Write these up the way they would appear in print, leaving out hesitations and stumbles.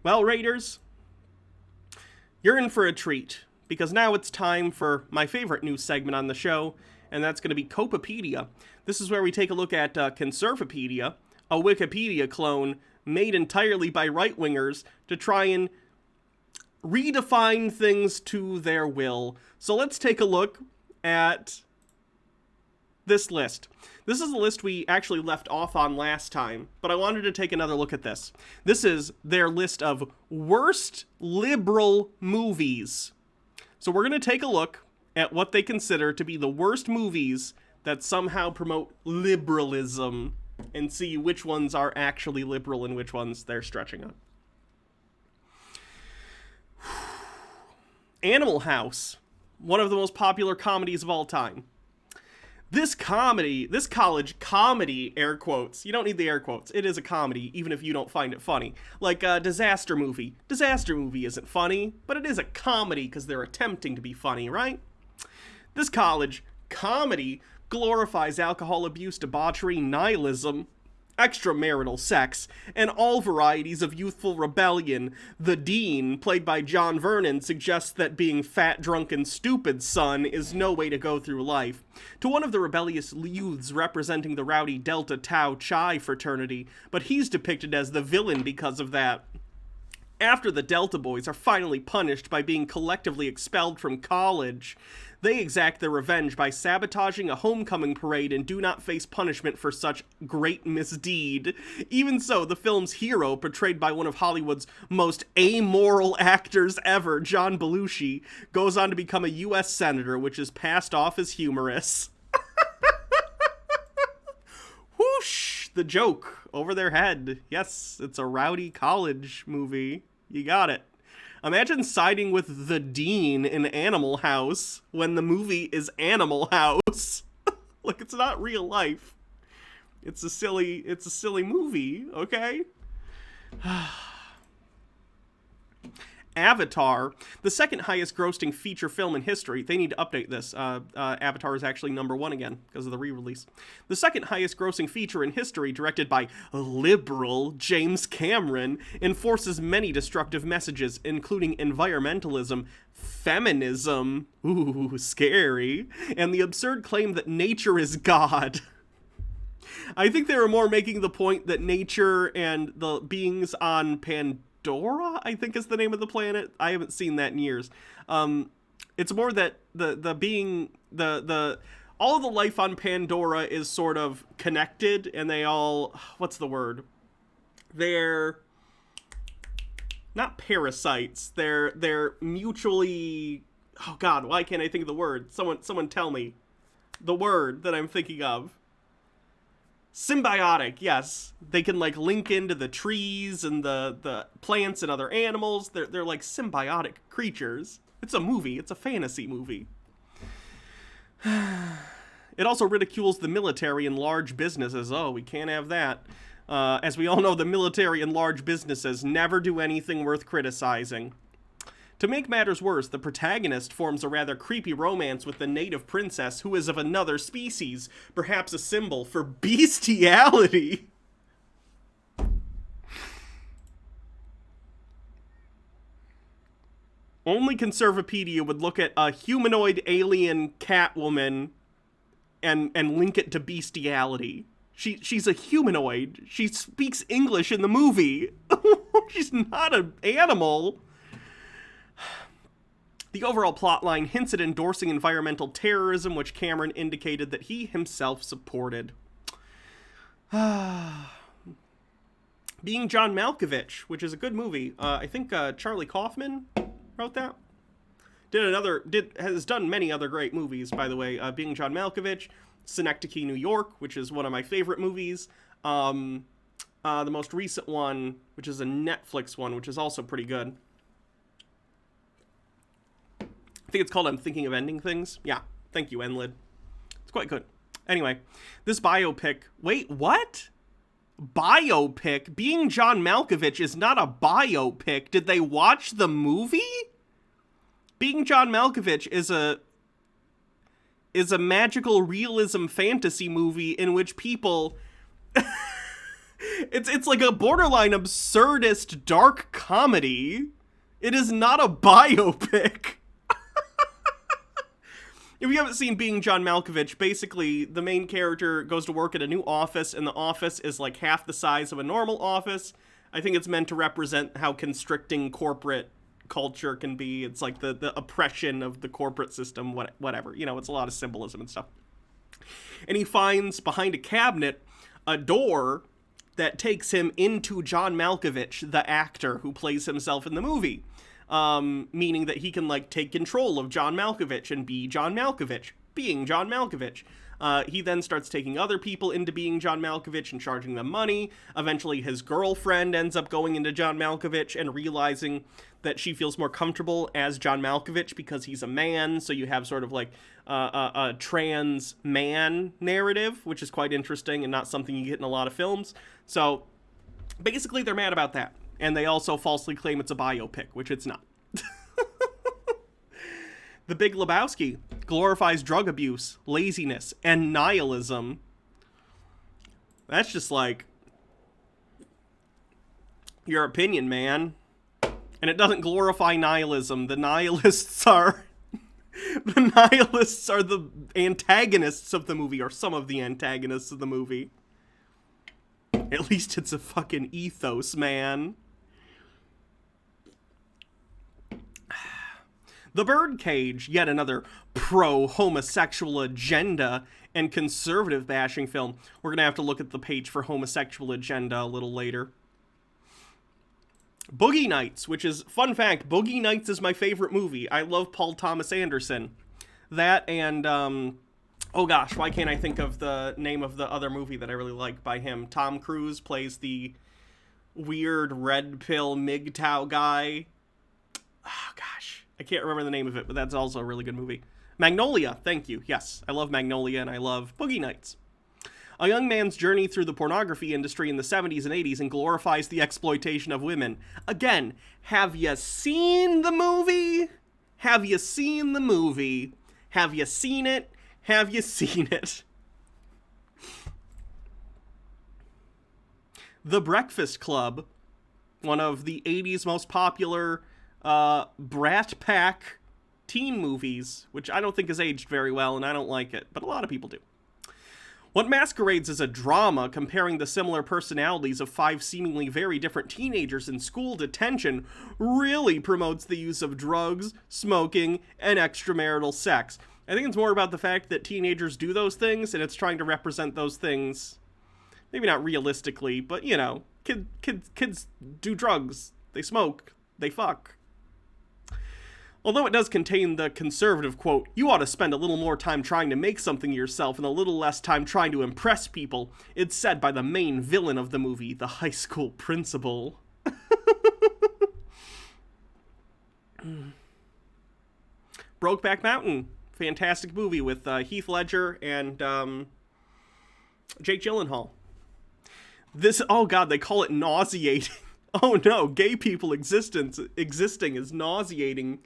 Well, Raiders, you're in for a treat, because now it's time for my favorite news segment on the show, and that's going to be Copapedia. This is where we take a look at Conservapedia, a Wikipedia clone made entirely by right-wingers to try and redefine things to their will. So let's take a look at this list. This is a list we actually left off on last time, but I wanted to take another look at this. This is their list of worst liberal movies. So we're going to take a look at what they consider to be the worst movies that somehow promote liberalism and see which ones are actually liberal and which ones they're stretching on. Animal House, one of the most popular comedies of all time. This college comedy, air quotes, you don't need the air quotes, it is a comedy, even if you don't find it funny. Like a Disaster Movie. Disaster Movie isn't funny, but it is a comedy because they're attempting to be funny, right? This college comedy glorifies alcohol abuse, debauchery, nihilism, extramarital sex, and all varieties of youthful rebellion. The dean, played by John Vernon, suggests that being fat, drunk, and stupid, son, is no way to go through life. To one of the rebellious youths representing the rowdy Delta Tau Chi fraternity, but he's depicted as the villain because of that. After the Delta Boys are finally punished by being collectively expelled from college, they exact their revenge by sabotaging a homecoming parade and do not face punishment for such great misdeed. Even so, the film's hero, portrayed by one of Hollywood's most amoral actors ever, John Belushi, goes on to become a U.S. senator, which is passed off as humorous. Whoosh! The joke over their head. Yes, it's a rowdy college movie. You got it. Imagine siding with the dean in Animal House when the movie is Animal House. Like, it's not real life. It's a silly movie, okay? Avatar, the second highest grossing feature film in history. They need to update this. Avatar is actually number one again because of the re-release. The second highest grossing feature in history, directed by liberal James Cameron, enforces many destructive messages, including environmentalism, feminism, ooh, scary, and the absurd claim that nature is God. I think they were more making the point that nature and the beings on Pandora, I think is the name of the planet. I haven't seen that in years. It's more that the being all of the life on Pandora is sort of connected, and they all, what's the word? They're not parasites. They're mutually, oh God, why can't I think of the word? Someone tell me the word that I'm thinking of. Symbiotic, yes. They can, like, link into the trees and the plants and other animals. They're like symbiotic creatures. It's a movie. It's a fantasy movie. It also ridicules the military and large businesses. Oh, we can't have that. As we all know, the military and large businesses never do anything worth criticizing. To make matters worse, the protagonist forms a rather creepy romance with the native princess who is of another species, perhaps a symbol for bestiality. Only Conservapedia would look at a humanoid alien Catwoman and link it to bestiality. She's a humanoid. She speaks English in the movie. She's not an animal. The overall plotline hints at endorsing environmental terrorism, which Cameron indicated that he himself supported. Being John Malkovich, which is a good movie. I think Charlie Kaufman wrote that. Has done many other great movies, by the way. Being John Malkovich, Synecdoche, New York, which is one of my favorite movies. The most recent one, which is a Netflix one, which is also pretty good. I think it's called I'm Thinking of Ending Things. Yeah, thank you, Enlid. It's quite good. Anyway, this biopic... Wait, what? Biopic? Being John Malkovich is not a biopic. Did they watch the movie? Being John Malkovich is a magical realism fantasy movie in which people It's like a borderline absurdist dark comedy. It is not a biopic. If you haven't seen Being John Malkovich, basically the main character goes to work at a new office, and the office is like half the size of a normal office. I think it's meant to represent how constricting corporate culture can be. It's like the oppression of the corporate system, whatever. You know, it's a lot of symbolism and stuff. And he finds behind a cabinet a door that takes him into John Malkovich, the actor who plays himself in the movie. Meaning that he can, like, take control of John Malkovich and be John Malkovich, being John Malkovich. He then starts taking other people into being John Malkovich and charging them money. Eventually, his girlfriend ends up going into John Malkovich and realizing that she feels more comfortable as John Malkovich because he's a man, so you have sort of, like, a trans man narrative, which is quite interesting and not something you get in a lot of films. So, basically, they're mad about that. And they also falsely claim it's a biopic, which it's not. The Big Lebowski glorifies drug abuse, laziness, and nihilism. That's just like your opinion, man. And it doesn't glorify nihilism. The nihilists are the antagonists of the movie, or some of the antagonists of the movie. At least it's a fucking ethos, man. The Birdcage, yet another pro-homosexual agenda and conservative bashing film. We're going to have to look at the page for Homosexual Agenda a little later. Boogie Nights, which is, fun fact, Boogie Nights is my favorite movie. I love Paul Thomas Anderson. That and, oh gosh, why can't I think of the name of the other movie that I really like by him? Tom Cruise plays the weird red pill MGTOW guy. Oh gosh. I can't remember the name of it, but that's also a really good movie. Magnolia, thank you. Yes, I love Magnolia, and I love Boogie Nights. A young man's journey through the pornography industry in the 70s and 80s and glorifies the exploitation of women. Again, have you seen the movie? Have you seen the movie? Have you seen it? Have you seen it? The Breakfast Club, one of the 80s most popular Brat Pack teen movies, which I don't think has aged very well, and I don't like it, but a lot of people do. What masquerades as a drama comparing the similar personalities of 5 seemingly very different teenagers in school detention really promotes the use of drugs, smoking, and extramarital sex. I think it's more about the fact that teenagers do those things, and it's trying to represent those things, maybe not realistically, but, you know, kids do drugs, they smoke, they fuck. Although it does contain the conservative quote, "You ought to spend a little more time trying to make something of yourself and a little less time trying to impress people," it's said by the main villain of the movie, the high school principal. Brokeback Mountain. Fantastic movie with Heath Ledger and Jake Gyllenhaal. Oh god, they call it nauseating. Oh no, gay people existing is nauseating.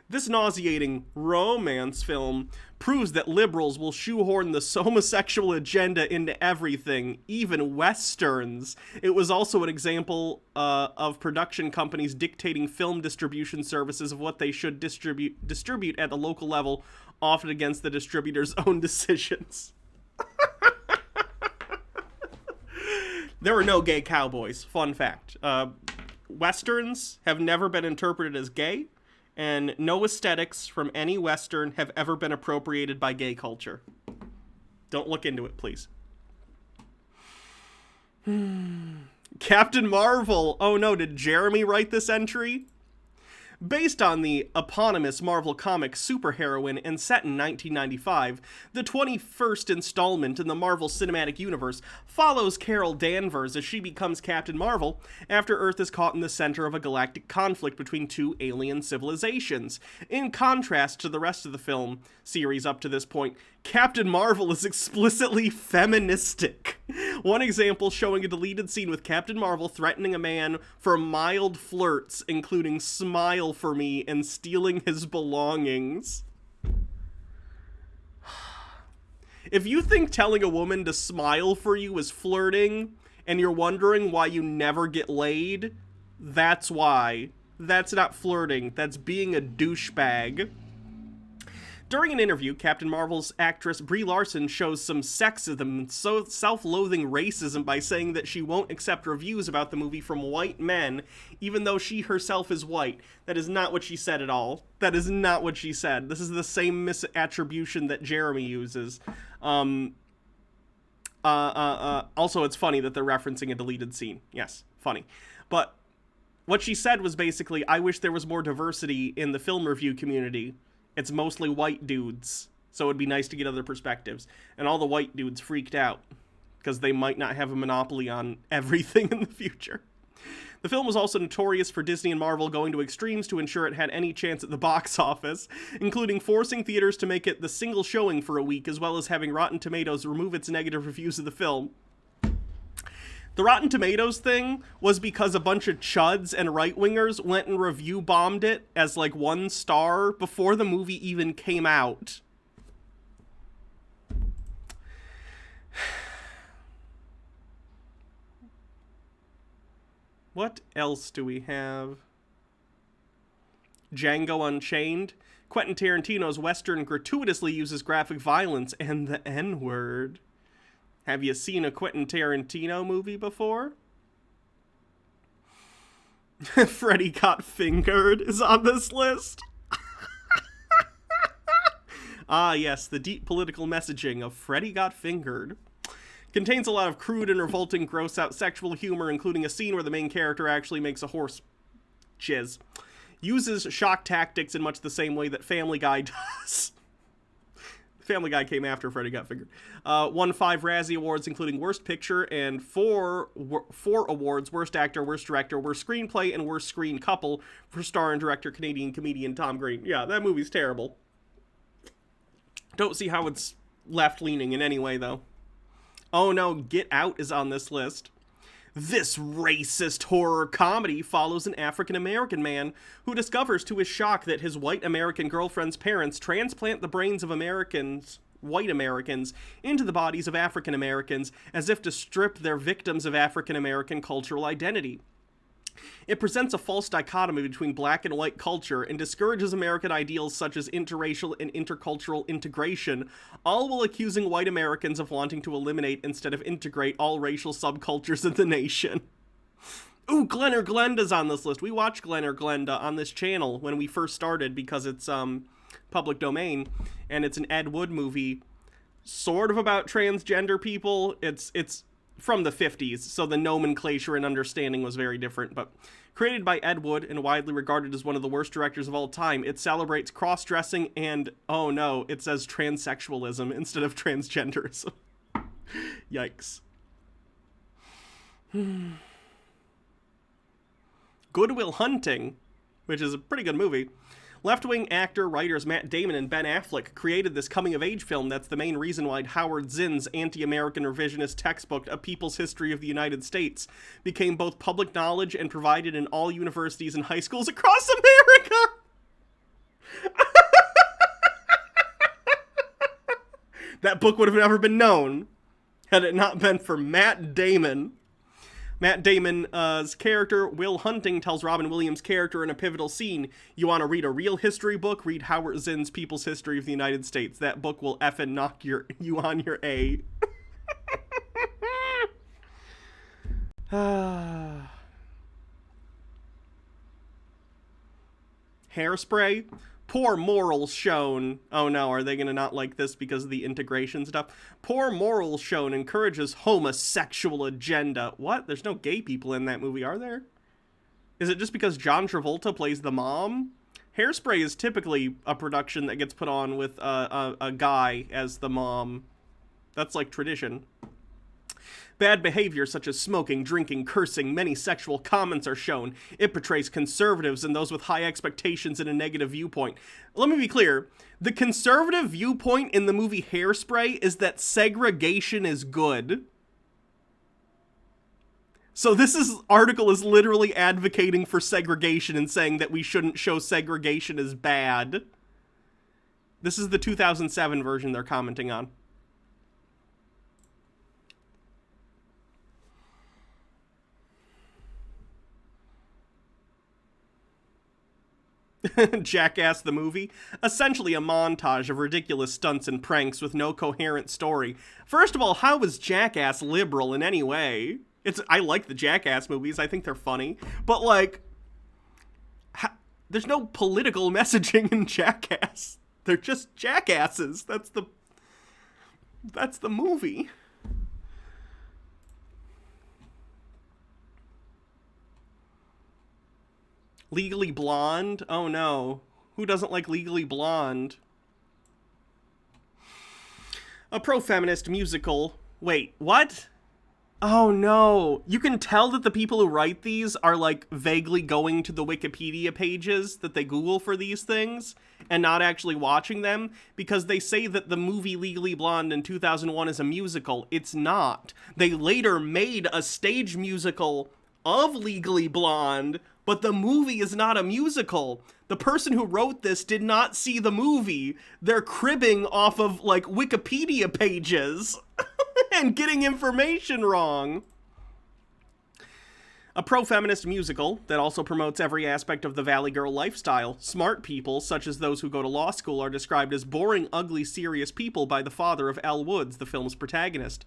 This nauseating romance film proves that liberals will shoehorn the homosexual agenda into everything, even westerns. It was also an example of production companies dictating film distribution services of what they should distribute at the local level, often against the distributor's own decisions. There were no gay cowboys. Fun fact. Westerns have never been interpreted as gay, and no aesthetics from any Western have ever been appropriated by gay culture. Don't look into it, please. Captain Marvel. Oh no, did Jeremy write this entry? Based on the eponymous Marvel comic superheroine and set in 1995, the 21st installment in the Marvel Cinematic Universe follows Carol Danvers as she becomes Captain Marvel after Earth is caught in the center of a galactic conflict between 2 alien civilizations. In contrast to the rest of the film series up to this point, Captain Marvel is explicitly feministic. One example showing a deleted scene with Captain Marvel threatening a man for mild flirts, including "smile for me" and stealing his belongings. If you think telling a woman to smile for you is flirting, and you're wondering why you never get laid, that's why. That's not flirting. That's being a douchebag. During an interview, Captain Marvel's actress Brie Larson shows some sexism and self-loathing racism by saying that she won't accept reviews about the movie from white men, even though she herself is white. That is not what she said at all. That is not what she said. This is the same misattribution that Jeremy uses. Also, it's funny that they're referencing a deleted scene. Yes, funny. But what she said was basically, I wish there was more diversity in the film review community. It's mostly white dudes, so it'd be nice to get other perspectives. And all the white dudes freaked out, because they might not have a monopoly on everything in the future. The film was also notorious for Disney and Marvel going to extremes to ensure it had any chance at the box office, including forcing theaters to make it the single showing for a week, as well as having Rotten Tomatoes remove its negative reviews of the film. The Rotten Tomatoes thing was because a bunch of chuds and right-wingers went and review bombed it as, like, 1 star before the movie even came out. What else do we have? Django Unchained. Quentin Tarantino's Western gratuitously uses graphic violence and the N-word. Have you seen a Quentin Tarantino movie before? Freddy Got Fingered is on this list. Ah, yes, the deep political messaging of Freddy Got Fingered. Contains a lot of crude and revolting, gross-out sexual humor, including a scene where the main character actually makes a horse jizz. Uses shock tactics in much the same way that Family Guy does. Family Guy came after Freddy Got Fingered. Won 5 Razzie Awards, including Worst Picture, and 4 awards, Worst Actor, Worst Director, Worst Screenplay, and Worst Screen Couple for star and director Canadian comedian Tom Green. Yeah, that movie's terrible. Don't see how it's left-leaning in any way, though. Oh no, Get Out is on this list. This racist horror comedy follows an African-American man who discovers to his shock that his white American girlfriend's parents transplant the brains of white Americans, into the bodies of African Americans as if to strip their victims of African American cultural identity. It presents a false dichotomy between black and white culture and discourages American ideals such as interracial and intercultural integration, all while accusing white Americans of wanting to eliminate instead of integrate all racial subcultures of the nation. Ooh, Glen or Glenda's on this list. We watched Glen or Glenda on this channel when we first started because it's public domain, and it's an Ed Wood movie, sort of about transgender people. It's from the 50s, so the nomenclature and understanding was very different, but created by Ed Wood and widely regarded as one of the worst directors of all time, it celebrates cross-dressing and, oh no, it says transsexualism instead of transgenderism. Yikes. Good Will Hunting, which is a pretty good movie. Left-wing actor, writers Matt Damon and Ben Affleck created this coming-of-age film that's the main reason why Howard Zinn's anti-American revisionist textbook, A People's History of the United States, became both public knowledge and provided in all universities and high schools across America! That book would have never been known had it not been for Matt Damon. Matt Damon's character, Will Hunting, tells Robin Williams' character in a pivotal scene, you want to read a real history book? Read Howard Zinn's People's History of the United States. That book will effing knock you on your A. Hairspray? Poor morals shown. Oh no, are they going to not like this because of the integration stuff? Poor morals shown encourages homosexual agenda. What? There's no gay people in that movie, are there? Is it just because John Travolta plays the mom? Hairspray is typically a production that gets put on with a guy as the mom. That's like tradition. Bad behavior such as smoking, drinking, cursing, many sexual comments are shown. It portrays conservatives and those with high expectations in a negative viewpoint. Let me be clear. The conservative viewpoint in the movie Hairspray is that segregation is good. So this article is literally advocating for segregation and saying that we shouldn't show segregation as bad. This is the 2007 version they're commenting on. Jackass the movie, essentially a montage of ridiculous stunts and pranks with no coherent story. First of all, how is Jackass liberal in any way? I like the Jackass movies, I think they're funny, but like, there's no political messaging in Jackass. They're just jackasses. That's the movie. Legally Blonde? Oh no. Who doesn't like Legally Blonde? A pro-feminist musical. Wait, what? Oh no. You can tell that the people who write these are like vaguely going to the Wikipedia pages that they Google for these things and not actually watching them, because they say that the movie Legally Blonde in 2001 is a musical. It's not. They later made a stage musical of Legally Blonde, but the movie is not a musical. The person who wrote this did not see the movie. They're cribbing off of, like, Wikipedia pages and getting information wrong. A pro-feminist musical that also promotes every aspect of the Valley Girl lifestyle. Smart people, such as those who go to law school, are described as boring, ugly, serious people by the father of Elle Woods, the film's protagonist.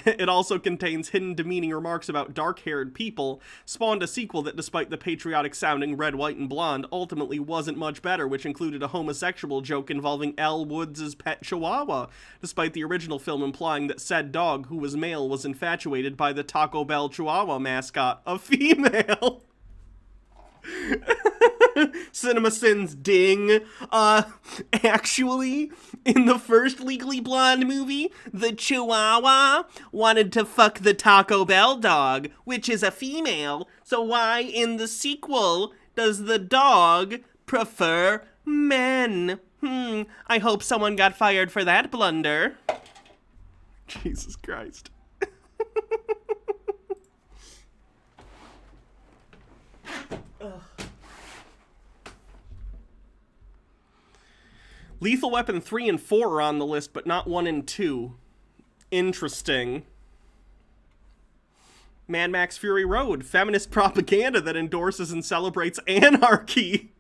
It also contains hidden demeaning remarks about dark-haired people, spawned a sequel that, despite the patriotic-sounding Red, White, and Blonde, ultimately wasn't much better, which included a homosexual joke involving Elle Woods' pet chihuahua, despite the original film implying that said dog, who was male, was infatuated by the Taco Bell chihuahua mascot, a female. Cinema Sins ding. Actually, in the first Legally Blonde movie, the Chihuahua wanted to fuck the Taco Bell dog, which is a female, so why in the sequel does the dog prefer men? I hope someone got fired for that blunder. Jesus Christ. Lethal Weapon 3 and 4 are on the list, but not 1 and 2. Interesting. Mad Max Fury Road, feminist propaganda that endorses and celebrates anarchy.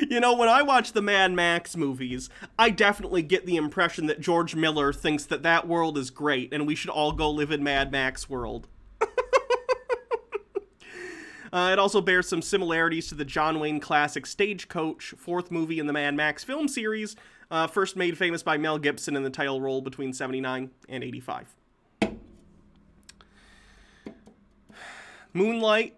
You know, when I watch the Mad Max movies, I definitely get the impression that George Miller thinks that that world is great and we should all go live in Mad Max world. It also bears some similarities to the John Wayne classic Stagecoach, fourth movie in the Mad Max film series, first made famous by Mel Gibson in the title role between 79 and 85. Moonlight,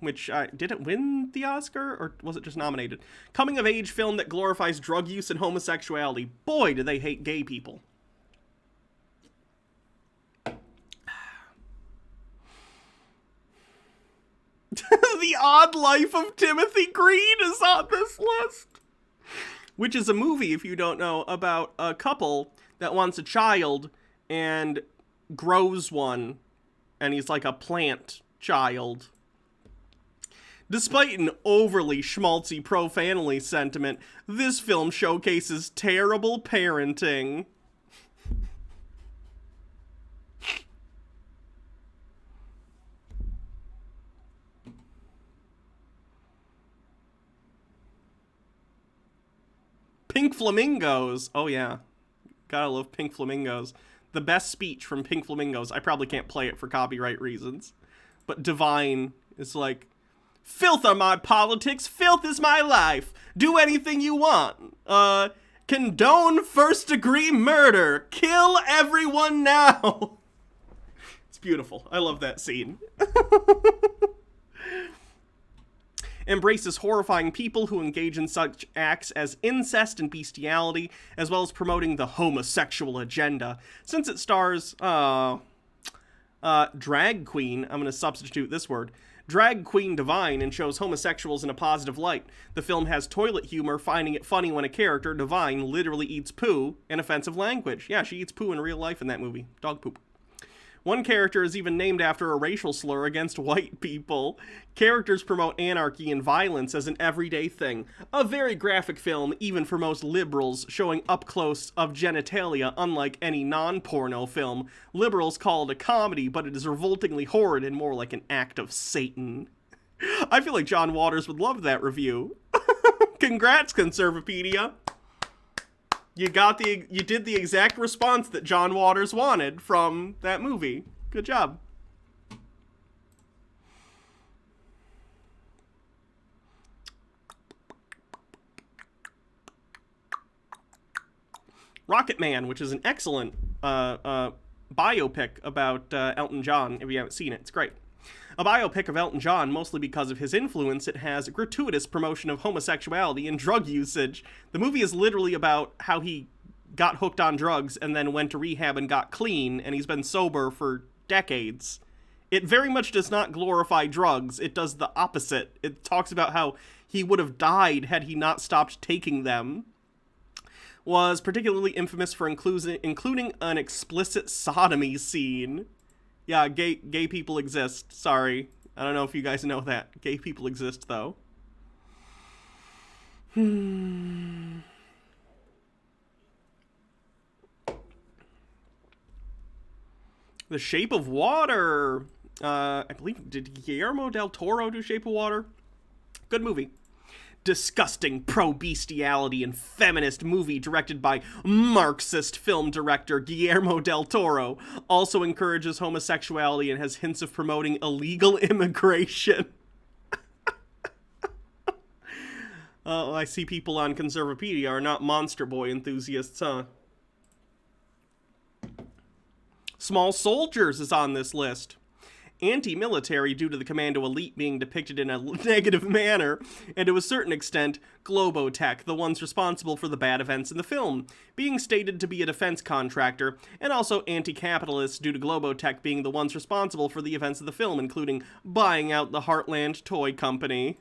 which, did it win the Oscar, or was it just nominated? Coming-of-age film that glorifies drug use and homosexuality. Boy, do they hate gay people. The Odd Life of Timothy Green is on this list. Which is a movie, if you don't know, about a couple that wants a child and grows one. And he's like a plant child. Despite an overly schmaltzy pro-family sentiment, this film showcases terrible parenting. Pink Flamingos. Oh, yeah. Gotta love Pink Flamingos. The best speech from Pink Flamingos. I probably can't play it for copyright reasons. But Divine is like, filth are my politics. Filth is my life. Do anything you want. Condone first-degree murder. Kill everyone now. It's beautiful. I love that scene. Embraces horrifying people who engage in such acts as incest and bestiality, as well as promoting the homosexual agenda. Since it stars, drag queen, I'm going to substitute this word, drag queen Divine, and shows homosexuals in a positive light. The film has toilet humor, finding it funny when a character, Divine, literally eats poo and offensive language. Yeah, she eats poo in real life in that movie. Dog poop. One character is even named after a racial slur against white people. Characters promote anarchy and violence as an everyday thing. A very graphic film, even for most liberals, showing up close of genitalia unlike any non-porno film. Liberals call it a comedy, but it is revoltingly horrid and more like an act of Satan. I feel like John Waters would love that review. Congrats, Conservapedia. You did the exact response that John Waters wanted from that movie. Good job. Rocket Man, which is an excellent biopic about Elton John. If you haven't seen it, it's great. A biopic of Elton John, mostly because of his influence, it has a gratuitous promotion of homosexuality and drug usage. The movie is literally about how he got hooked on drugs and then went to rehab and got clean, and he's been sober for decades. It very much does not glorify drugs. It does the opposite. It talks about how he would have died had he not stopped taking them. Was particularly infamous for including an explicit sodomy scene. Yeah, gay people exist. Sorry. I don't know if you guys know that. Gay people exist, though. The Shape of Water. I believe, did Guillermo del Toro do Shape of Water? Good movie. Disgusting pro-bestiality and feminist movie directed by Marxist film director Guillermo del Toro. Also encourages homosexuality and has hints of promoting illegal immigration. I see people on Conservapedia are not Monster Boy enthusiasts, huh? Small Soldiers is on this list. Anti-military due to the commando elite being depicted in a negative manner, and to a certain extent, Globotech, the ones responsible for the bad events in the film, being stated to be a defense contractor, and also anti-capitalist due to Globotech being the ones responsible for the events of the film, including buying out the Heartland Toy Company.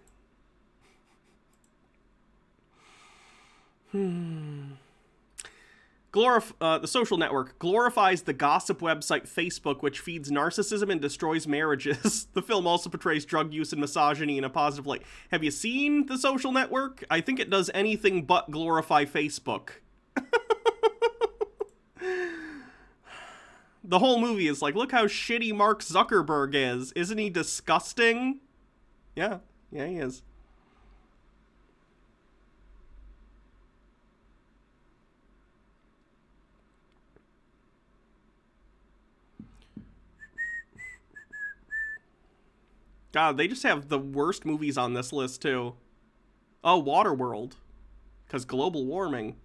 The Social Network glorifies the gossip website Facebook, which feeds narcissism and destroys marriages. The film also portrays drug use and misogyny in a positive light. Have you seen The Social Network? I think it does anything but glorify Facebook. The whole movie is like, look how shitty Mark Zuckerberg is. Isn't he disgusting? Yeah, he is. God, they just have the worst movies on this list, too. Oh, Waterworld. Because global warming.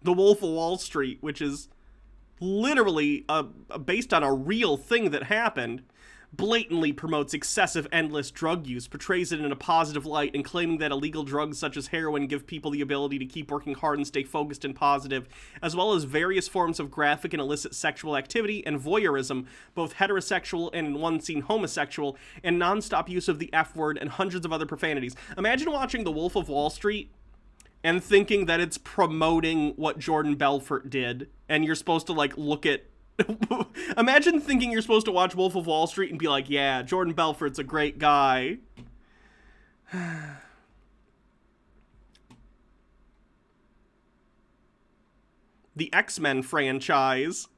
The Wolf of Wall Street, which is literally based on a real thing that happened, blatantly promotes excessive, endless drug use, portrays it in a positive light, and claiming that illegal drugs such as heroin give people the ability to keep working hard and stay focused and positive, as well as various forms of graphic and illicit sexual activity and voyeurism, both heterosexual and in one scene homosexual, and non-stop use of the F-word and hundreds of other profanities. Imagine watching The Wolf of Wall Street and thinking that it's promoting what Jordan Belfort did, and you're supposed to, like, look at imagine thinking you're supposed to watch Wolf of Wall Street and be like, yeah, Jordan Belfort's a great guy. The X-Men franchise.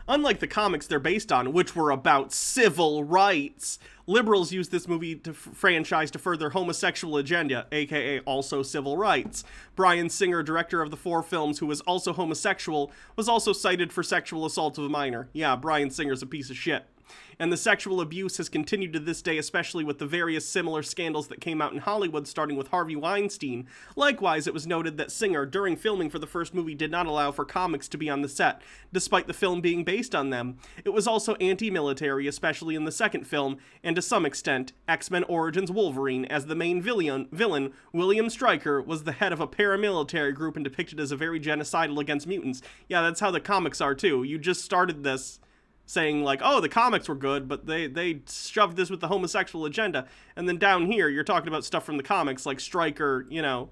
Unlike the comics they're based on, which were about civil rights, liberals use this movie franchise to further homosexual agenda, aka also civil rights. Bryan Singer, director of the 4 films, who was also homosexual, was also cited for sexual assault of a minor. Yeah, Bryan Singer's a piece of shit. And the sexual abuse has continued to this day, especially with the various similar scandals that came out in Hollywood, starting with Harvey Weinstein. Likewise, it was noted that Singer, during filming for the first movie, did not allow for comics to be on the set, despite the film being based on them. It was also anti-military, especially in the second film, and to some extent, X-Men Origins Wolverine, as the main villain, William Stryker, was the head of a paramilitary group and depicted as a very genocidal against mutants. Yeah, that's how the comics are, too. You just started this saying, like, oh, the comics were good, but they shoved this with the homosexual agenda. And then down here, you're talking about stuff from the comics, like Stryker, you know,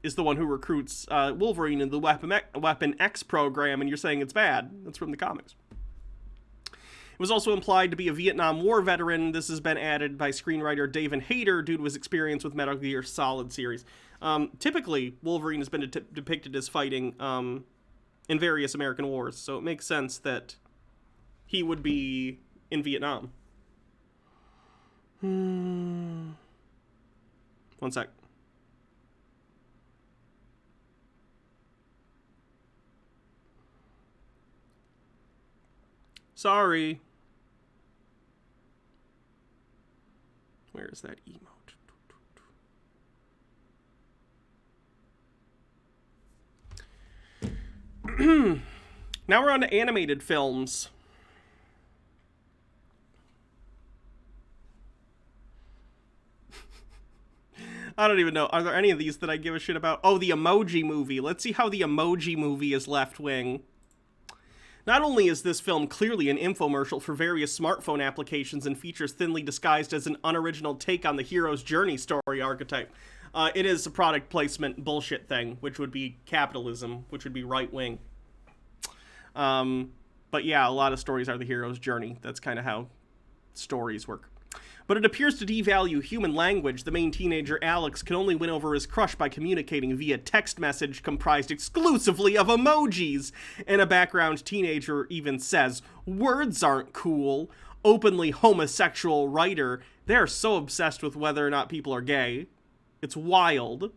is the one who recruits Wolverine in the Weapon X program, and you're saying it's bad. That's from the comics. It was also implied to be a Vietnam War veteran. This has been added by screenwriter David Hayter due to his experience with Metal Gear Solid series. Typically, Wolverine has been depicted as fighting in various American wars, so it makes sense that he would be in Vietnam. One sec. Sorry. Where is that emote? Now we're on to animated films. I don't even know. Are there any of these that I give a shit about? Oh, the Emoji Movie. Let's see how the Emoji Movie is left-wing. Not only is this film clearly an infomercial for various smartphone applications and features thinly disguised as an unoriginal take on the hero's journey story archetype, it is a product placement bullshit thing, which would be capitalism, which would be right-wing. But yeah, a lot of stories are the hero's journey. That's kind of how stories work. But it appears to devalue human language. The main teenager, Alex, can only win over his crush by communicating via text message comprised exclusively of emojis. And a background teenager even says, "Words aren't cool." Openly homosexual writer. They're so obsessed with whether or not people are gay. It's wild.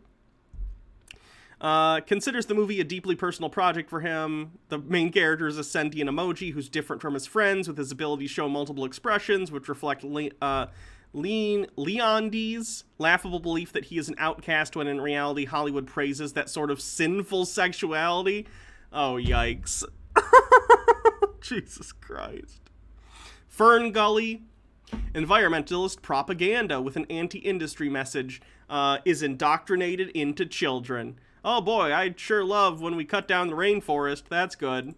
Considers the movie a deeply personal project for him. The main character is a sentient emoji who's different from his friends, with his ability to show multiple expressions, which reflect Leondy's laughable belief that he is an outcast, when in reality Hollywood praises that sort of sinful sexuality. Oh, yikes. Jesus Christ. Fern Gully. Environmentalist propaganda with an anti-industry message is indoctrinated into children. Oh boy, I sure love when we cut down the rainforest. That's good.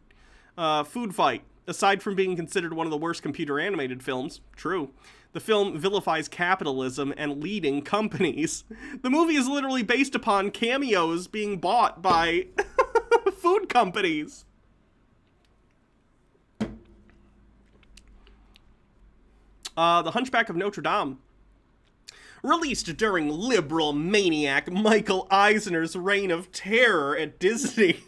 Food Fight. Aside from being considered one of the worst computer animated films, true, the film vilifies capitalism and leading companies. The movie is literally based upon cameos being bought by food companies. The Hunchback of Notre Dame. Released during liberal maniac Michael Eisner's reign of terror at Disney.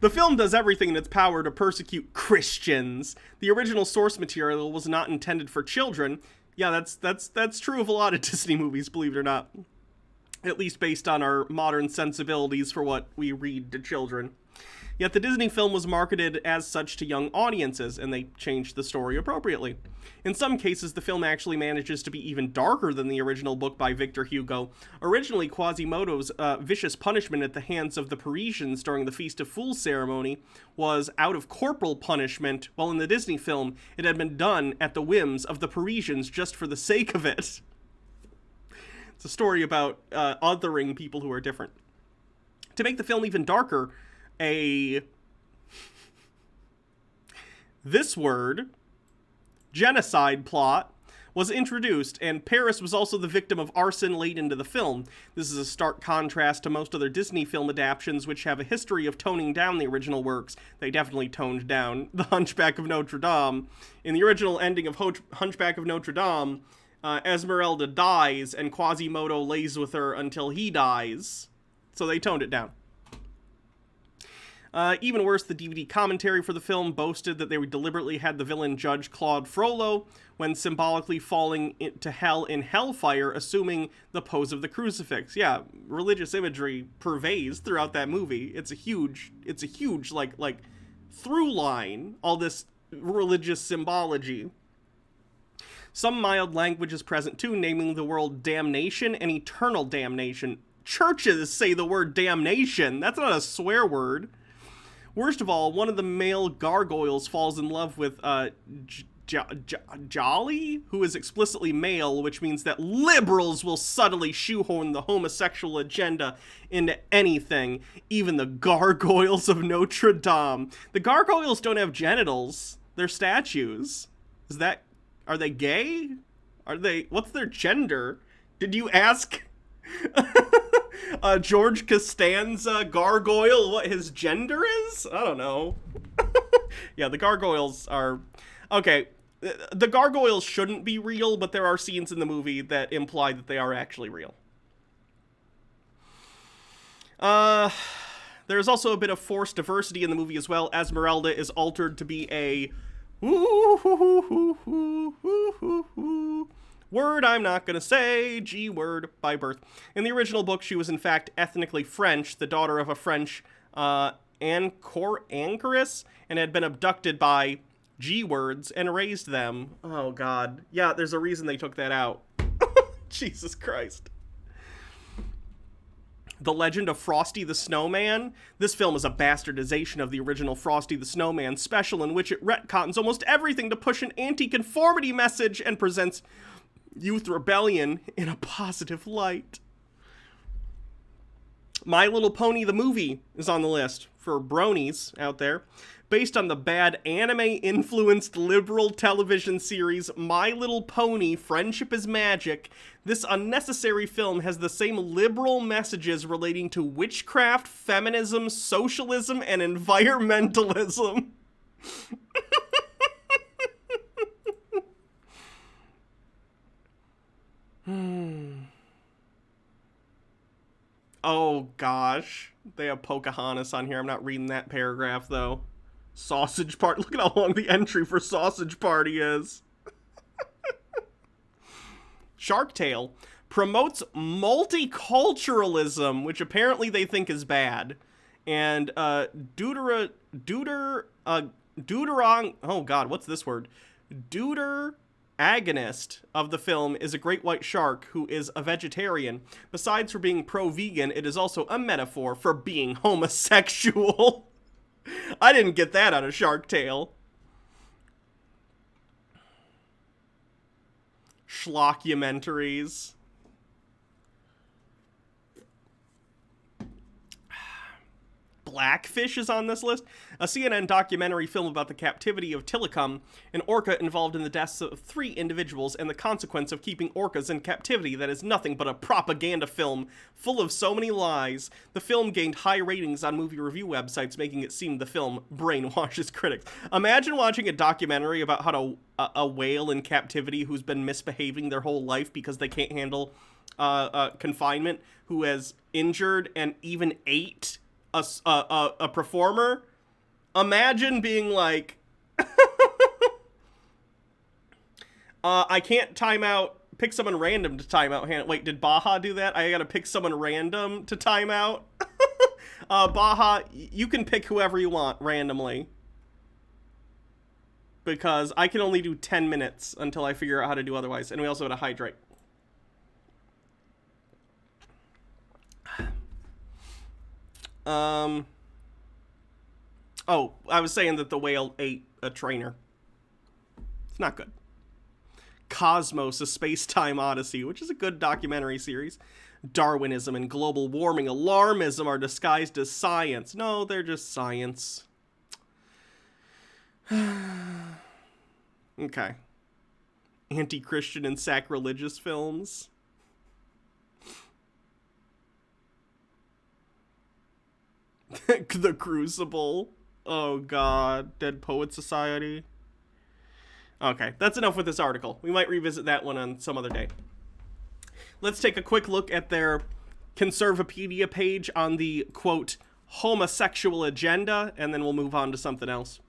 The film does everything in its power to persecute Christians. The original source material was not intended for children. Yeah, that's true of a lot of Disney movies, believe it or not. At least based on our modern sensibilities for what we read to children. Yet the Disney film was marketed as such to young audiences, and they changed the story appropriately. In some cases, the film actually manages to be even darker than the original book by Victor Hugo. Originally, Quasimodo's vicious punishment at the hands of the Parisians during the Feast of Fools ceremony was out of corporal punishment, while in the Disney film, it had been done at the whims of the Parisians just for the sake of it. It's a story about othering people who are different. To make the film even darker, this word, genocide plot, was introduced, and Paris was also the victim of arson late into the film. This is a stark contrast to most other Disney film adaptations, which have a history of toning down the original works. They definitely toned down The Hunchback of Notre Dame. In the original ending of Hunchback of Notre Dame, Esmeralda dies, and Quasimodo lays with her until he dies. So they toned it down. Even worse, the DVD commentary for the film boasted that they deliberately had the villain judge Claude Frollo when symbolically falling to hell in hellfire, assuming the pose of the crucifix. Yeah, religious imagery pervades throughout that movie. It's a huge like through line, all this religious symbology. Some mild language is present too, naming the word damnation and eternal damnation. Churches say the word damnation. That's not a swear word. Worst of all, one of the male gargoyles falls in love with Jolly, who is explicitly male, which means that liberals will subtly shoehorn the homosexual agenda into anything, even the gargoyles of Notre Dame. The gargoyles don't have genitals. They're statues. Are they gay? What's their gender? Did you ask George Costanza gargoyle what his gender is? I don't know. Yeah, the gargoyles are... Okay, the gargoyles shouldn't be real, but there are scenes in the movie that imply that they are actually real. There's also a bit of forced diversity in the movie as well. Esmeralda is altered to be a Word I'm not gonna say, G-word, by birth. In the original book, she was in fact ethnically French, the daughter of a French anchoress, and had been abducted by G-words and raised them. Oh, God. Yeah, there's a reason they took that out. Jesus Christ. The Legend of Frosty the Snowman. This film is a bastardization of the original Frosty the Snowman special, in which it retcons almost everything to push an anti-conformity message and presents youth rebellion in a positive light. My Little Pony the movie is on the list for bronies out there. Based on the bad anime-influenced liberal television series My Little Pony: Friendship is Magic, this unnecessary film has the same liberal messages relating to witchcraft, feminism, socialism, and environmentalism. Oh, gosh. They have Pocahontas on here. I'm not reading that paragraph, though. Sausage Party. Look at how long the entry for Sausage Party is. Shark Tale promotes multiculturalism, which apparently they think is bad. And Deuterong... Oh, God, what's this word? Deuteragonist of the film is a great white shark who is a vegetarian. Besides for being pro-vegan, it is also a metaphor for being homosexual. I didn't get that out of Shark Tale. Schlockumentaries. Blackfish is on this list. A CNN documentary film about the captivity of Tilikum, an orca involved in the deaths of 3 individuals and the consequence of keeping orcas in captivity that is nothing but a propaganda film full of so many lies. The film gained high ratings on movie review websites, making it seem the film brainwashes critics. Imagine watching a documentary about how to a whale in captivity who's been misbehaving their whole life because they can't handle confinement, who has injured and even ate a performer. Imagine being like, I can't time out, pick someone random to time out. Wait, did Baja do that? I gotta pick someone random to time out. Baja, you can pick whoever you want randomly. Because I can only do 10 minutes until I figure out how to do otherwise. And we also have to hydrate. Oh, I was saying that the whale ate a trainer. It's not good. Cosmos, a Space-Time Odyssey, which is a good documentary series. Darwinism and global warming alarmism are disguised as science. No, they're just science. Okay. Anti-Christian and sacrilegious films. The Crucible. Oh, God. Dead Poet Society. Okay, that's enough with this article. We might revisit that one on some other day. Let's take a quick look at their Conservapedia page on the, quote, homosexual agenda, and then we'll move on to something else.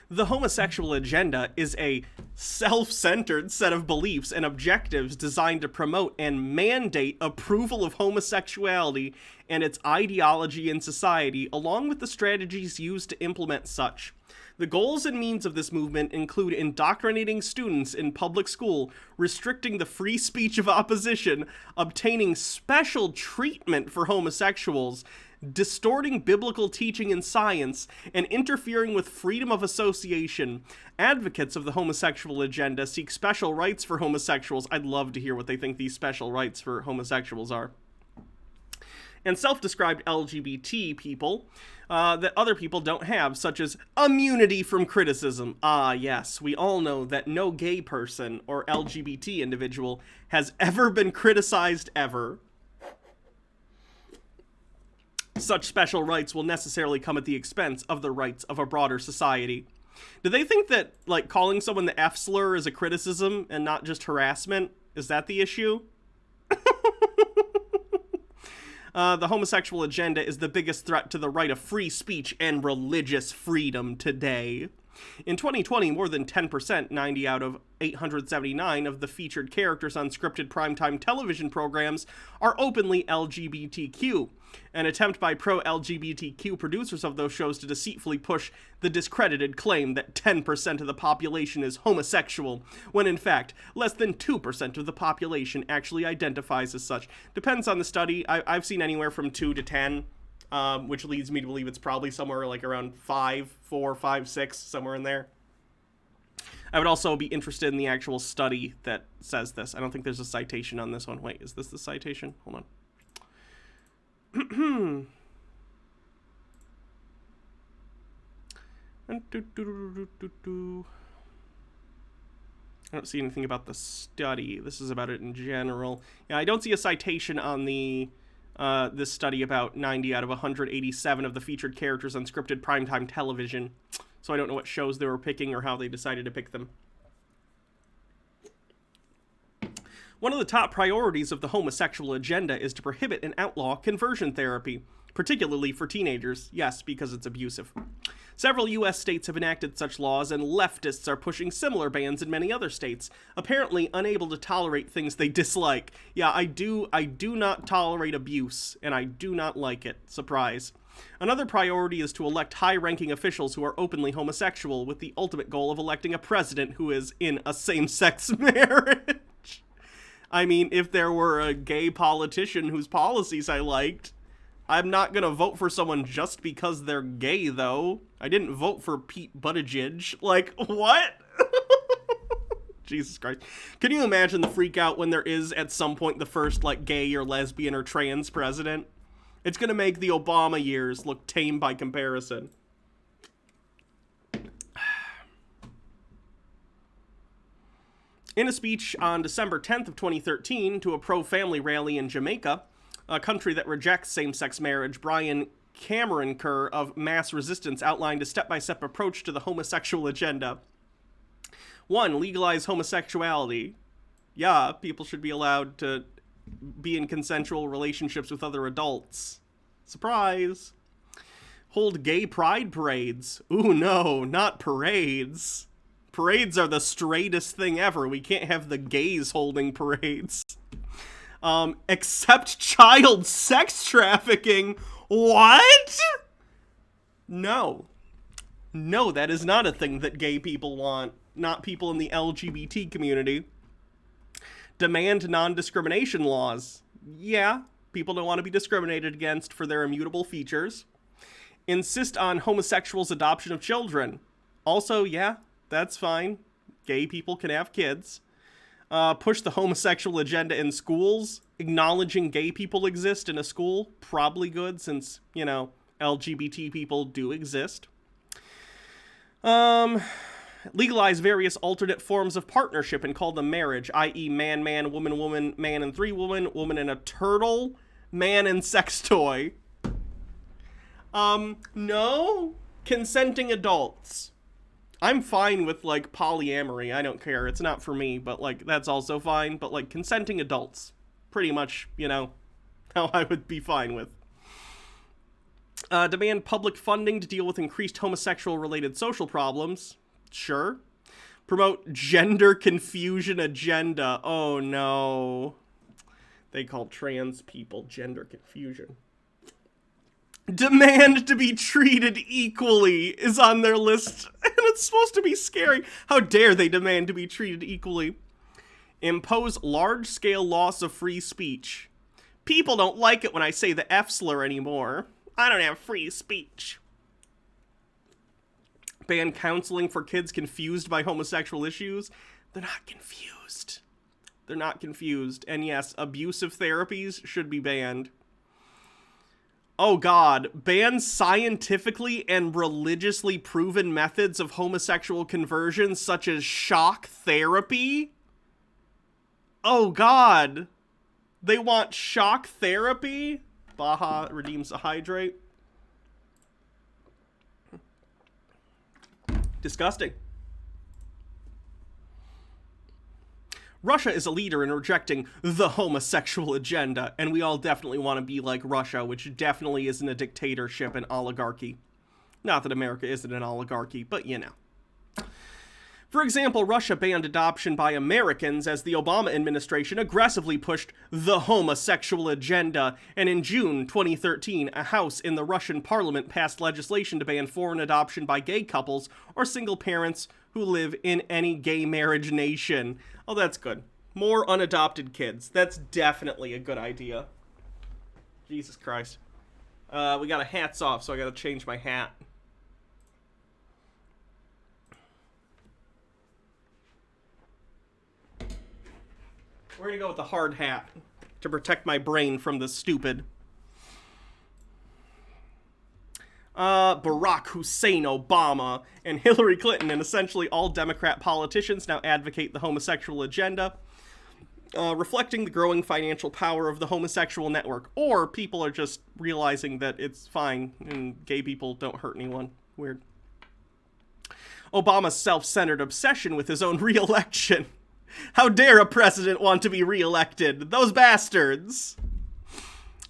The homosexual agenda is a self-centered set of beliefs and objectives designed to promote and mandate approval of homosexuality and its ideology in society, along with the strategies used to implement such. The goals and means of this movement include indoctrinating students in public school, restricting the free speech of opposition, obtaining special treatment for homosexuals, distorting biblical teaching and science, and interfering with freedom of association. Advocates of the homosexual agenda seek special rights for homosexuals. I'd love to hear what they think these special rights for homosexuals are. And self-described LGBT people that other people don't have, such as immunity from criticism. Ah, yes, we all know that no gay person or LGBT individual has ever been criticized ever. Such special rights will necessarily come at the expense of the rights of a broader society. Do they think that, like, calling someone the F slur is a criticism and not just harassment? Is that the issue? The homosexual agenda is the biggest threat to the right of free speech and religious freedom today. In 2020, more than 10%, 90 out of 879 of the featured characters on scripted primetime television programs are openly LGBTQ, an attempt by pro-LGBTQ producers of those shows to deceitfully push the discredited claim that 10% of the population is homosexual, when in fact, less than 2% of the population actually identifies as such. Depends on the study. I've seen anywhere from 2 to 10. Which leads me to believe it's probably somewhere like around 4, 5, 6, somewhere in there. I would also be interested in the actual study that says this. I don't think there's a citation on this one. Wait, is this the citation? Hold on. I don't see anything about the study. This is about it in general. Yeah, I don't see a citation on the this study about 90 out of 187 of the featured characters on scripted primetime television. So I don't know what shows they were picking or how they decided to pick them. One of the top priorities of the homosexual agenda is to prohibit and outlaw conversion therapy, particularly for teenagers. Yes, because it's abusive. Several U.S. states have enacted such laws, and leftists are pushing similar bans in many other states, apparently unable to tolerate things they dislike. Yeah, I do not tolerate abuse, and I do not like it. Surprise. Another priority is to elect high-ranking officials who are openly homosexual, with the ultimate goal of electing a president who is in a same-sex marriage. I mean, if there were a gay politician whose policies I liked, I'm not gonna vote for someone just because they're gay, though. I didn't vote for Pete Buttigieg. Like, what? Jesus Christ. Can you imagine the freak out when there is, at some point, the first, like, gay or lesbian or trans president? It's gonna make the Obama years look tame by comparison. In a speech on December 10th of 2013 to a pro-family rally in Jamaica, a country that rejects same-sex marriage, Brian Cameron Kerr of Mass Resistance outlined a step-by-step approach to the homosexual agenda. 1. Legalize homosexuality. Yeah, people should be allowed to be in consensual relationships with other adults. Surprise! Hold gay pride parades. Ooh, no, not parades. Parades are the straightest thing ever. We can't have the gays holding parades. Accept child sex trafficking. What? No. No, that is not a thing that gay people want. Not people in the LGBT community. Demand non-discrimination laws. Yeah, people don't want to be discriminated against for their immutable features. Insist on homosexuals' adoption of children. Also, yeah, that's fine. Gay people can have kids. Push the homosexual agenda in schools. Acknowledging gay people exist in a school. Probably good since, you know, LGBT people do exist. Legalize various alternate forms of partnership and call them marriage, i.e. man, man, woman, woman, man and 3 woman, woman and a turtle, man and sex toy. No. Consenting adults. I'm fine with, like, polyamory. I don't care. It's not for me, but, like, that's also fine. But, like, consenting adults. Pretty much, you know, how I would be fine with. Demand public funding to deal with increased homosexual-related social problems. Sure. Promote gender confusion agenda. Oh, no. They call trans people gender confusion. Demand to be treated equally is on their list, and it's supposed to be scary. How dare they demand to be treated equally? Impose large-scale loss of free speech. People don't like it when I say the F slur anymore. I don't have free speech. Ban counseling for kids confused by homosexual issues. They're not confused. They're not confused. And yes, abusive therapies should be banned. Oh God, ban scientifically and religiously proven methods of homosexual conversion such as shock therapy? Oh God, they want shock therapy? Baja redeems the hydrate. Disgusting. Russia is a leader in rejecting the homosexual agenda, and we all definitely want to be like Russia, which definitely isn't a dictatorship and oligarchy. Not that America isn't an oligarchy, but you know. For example, Russia banned adoption by Americans as the Obama administration aggressively pushed the homosexual agenda, and in June 2013, a House in the Russian parliament passed legislation to ban foreign adoption by gay couples or single parents who live in any gay marriage nation. Oh, that's good. More unadopted kids. That's definitely a good idea. Jesus Christ. We got a hats off, so I gotta change my hat. We're gonna go with the hard hat to protect my brain from the stupid. Barack Hussein Obama and Hillary Clinton and essentially all Democrat politicians now advocate the homosexual agenda, reflecting the growing financial power of the homosexual network. Or people are just realizing that it's fine and gay people don't hurt anyone. Weird. Obama's self-centered obsession with his own re-election. How dare a president want to be re-elected? Those bastards!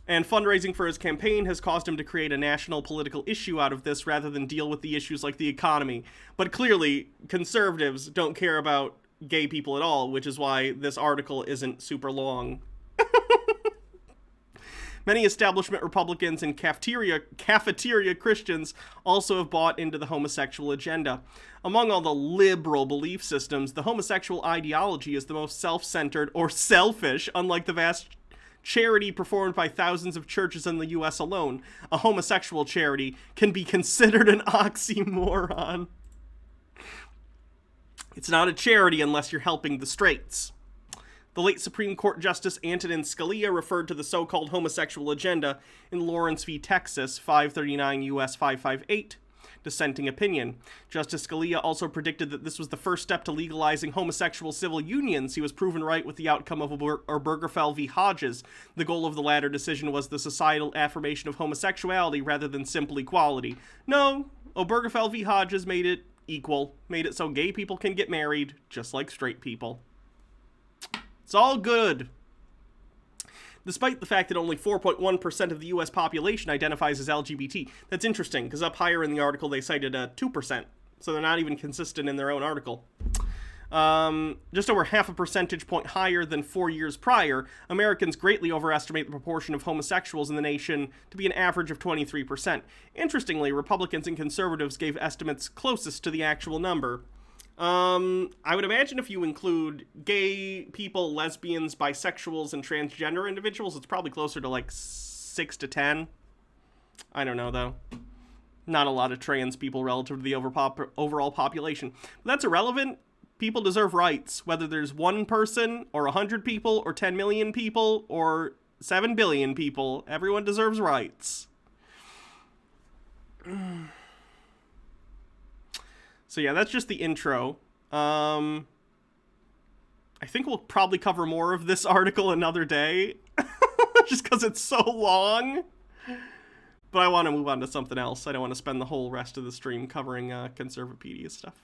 And fundraising for his campaign has caused him to create a national political issue out of this rather than deal with the issues like the economy. But clearly, conservatives don't care about gay people at all, which is why this article isn't super long. Many establishment Republicans and cafeteria Christians also have bought into the homosexual agenda. Among all the liberal belief systems, the homosexual ideology is the most self-centered or selfish, unlike the vast charity performed by thousands of churches in the U.S. alone. A homosexual charity can be considered an oxymoron. It's not a charity unless you're helping the straights. The late Supreme Court Justice Antonin Scalia referred to the so-called homosexual agenda in Lawrence v. Texas, 539 U.S. 558, dissenting opinion. Justice Scalia also predicted that this was the first step to legalizing homosexual civil unions. He was proven right with the outcome of Obergefell v. Hodges. The goal of the latter decision was the societal affirmation of homosexuality rather than simple equality. No, Obergefell v. Hodges made it equal, made it so gay people can get married just like straight people. It's all good. Despite the fact that only 4.1% of the U.S. population identifies as LGBT. That's interesting, because up higher in the article they cited 2%, so they're not even consistent in their own article. Just over half a percentage point higher than 4 years prior, Americans greatly overestimate the proportion of homosexuals in the nation to be an average of 23%. Interestingly, Republicans and conservatives gave estimates closest to the actual number. I would imagine if you include gay people, lesbians, bisexuals, and transgender individuals, it's probably closer to like 6 to 10. I don't know, though. Not a lot of trans people relative to the overall population. But that's irrelevant. People deserve rights, whether there's one person, or 100 people, or 10 million people, or 7 billion people. Everyone deserves rights. So yeah, that's just the intro. I think we'll probably cover more of this article another day, just because it's so long. But I want to move on to something else. I don't want to spend the whole rest of the stream covering Conservapedia stuff.